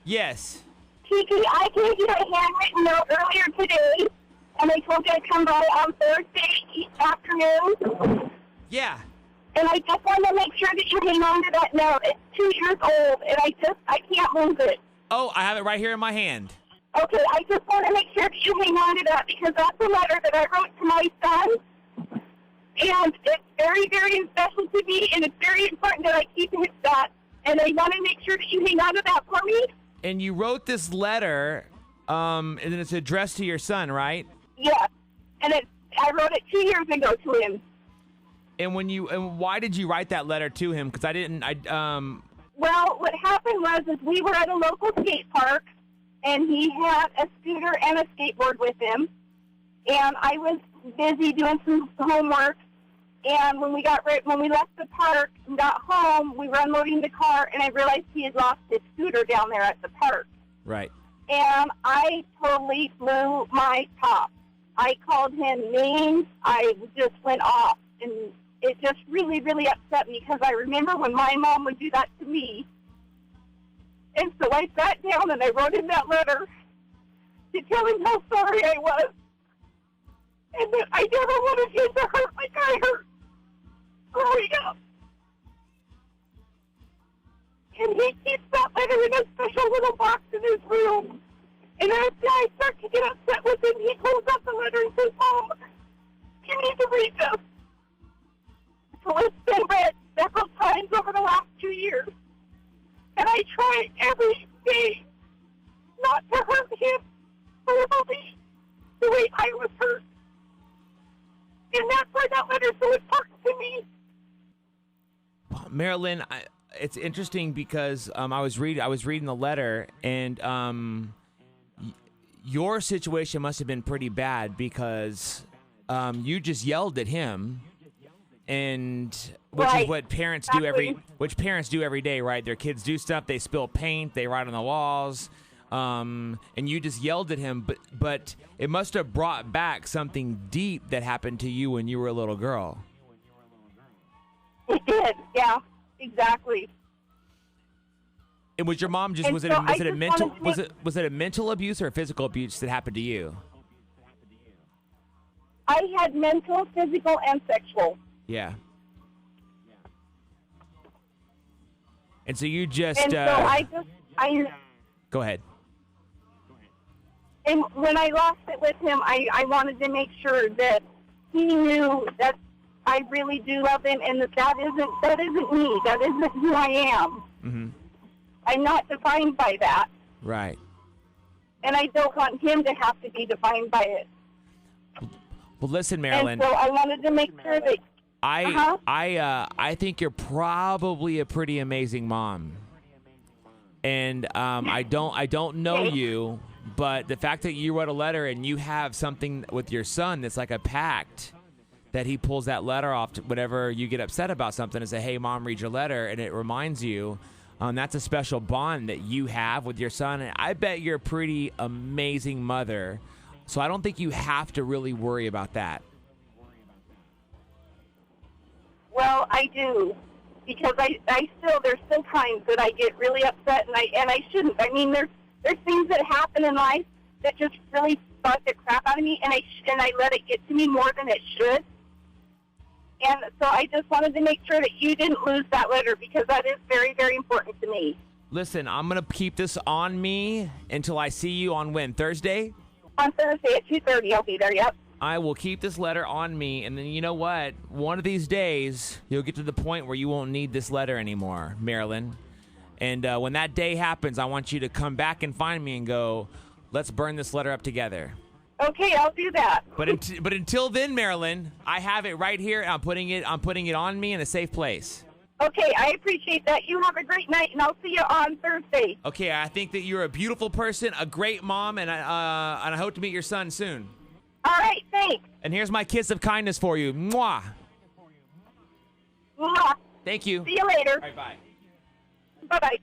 Yes. Kiki, I gave you a handwritten note earlier today, and I told you I'd come by on Thursday afternoon. Yeah. And I just want to make sure that you hang on to that note. It's 2 years old, and I can't lose it. Oh, I have it right here in my hand. Okay, I just want to make sure that you hang on to that because that's a letter that I wrote to my son. And it's very, very special to me, and it's very important that I keep that. And I want to make sure that you hang on to that for me. And you wrote this letter, and it's addressed to your son, right? Yeah, and I wrote it 2 years ago to him. And why did you write that letter to him? Because Well, what happened was we were at a local skate park, and he had a scooter and a skateboard with him. And I was busy doing some homework. And when we left the park and got home, we were unloading the car, and I realized he had lost his scooter down there at the park. Right. And I totally blew my top. I called him names. I just went off, and it just really, really upset me because I remember when my mom would do that to me. And so I sat down and I wrote him that letter to tell him how sorry I was. And that I never wanted him to hurt like I hurt growing up. And he keeps that letter in a special little box in his room. And after I start to get upset with him, he pulls up the letter and says, Mom, you need to read this. So it's been read several times over the last 2 years. And I try every day not to hurt him verbally the way I was hurt. And that's why that letter is so important to me. Marylyne, it's interesting because I was reading the letter, and your situation must have been pretty bad because you just yelled at him, and which right. is what parents do every day, right? Their kids do stuff, they spill paint, they write on the walls, and you just yelled at him, but it must have brought back something deep that happened to you when you were a little girl. It did, yeah, exactly. And was your mom just was it a mental abuse or a physical abuse that happened to you? I had mental, physical, and sexual. Yeah. And so you just and so I go ahead. And when I lost it with him, I wanted to make sure that he knew that I really do love him, and that isn't me. That isn't who I am. Mm-hmm. I'm not defined by that. Right. And I don't want him to have to be defined by it. Well, listen, Marylyne. And so I wanted to make sure that I think you're probably a pretty amazing mom. And I don't know you, but the fact that you wrote a letter and you have something with your son that's like a pact that he pulls that letter off whenever you get upset about something and say, hey, Mom, read your letter, and it reminds you, that's a special bond that you have with your son. And I bet you're a pretty amazing mother, so I don't think you have to really worry about that. Well, I do, because there's still times that I get really upset, and I shouldn't. I mean, there's things that happen in life that just really bug the crap out of me, and I let it get to me more than it should. And so I just wanted to make sure that you didn't lose that letter because that is very, very important to me. Listen, I'm going to keep this on me until I see you on when? Thursday? On Thursday at 2:30, I'll be there, yep. I will keep this letter on me, and then you know what? One of these days, you'll get to the point where you won't need this letter anymore, Marylyne. And when that day happens, I want you to come back and find me and go, let's burn this letter up together. Okay, I'll do that. But until then, Marylyne, I have it right here, and I'm putting it on me in a safe place. Okay, I appreciate that. You have a great night, and I'll see you on Thursday. Okay, I think that you're a beautiful person, a great mom, and I hope to meet your son soon. All right, thanks. And here's my kiss of kindness for you. Mwah. Mwah. Thank you. See you later. All right, bye. Bye-bye.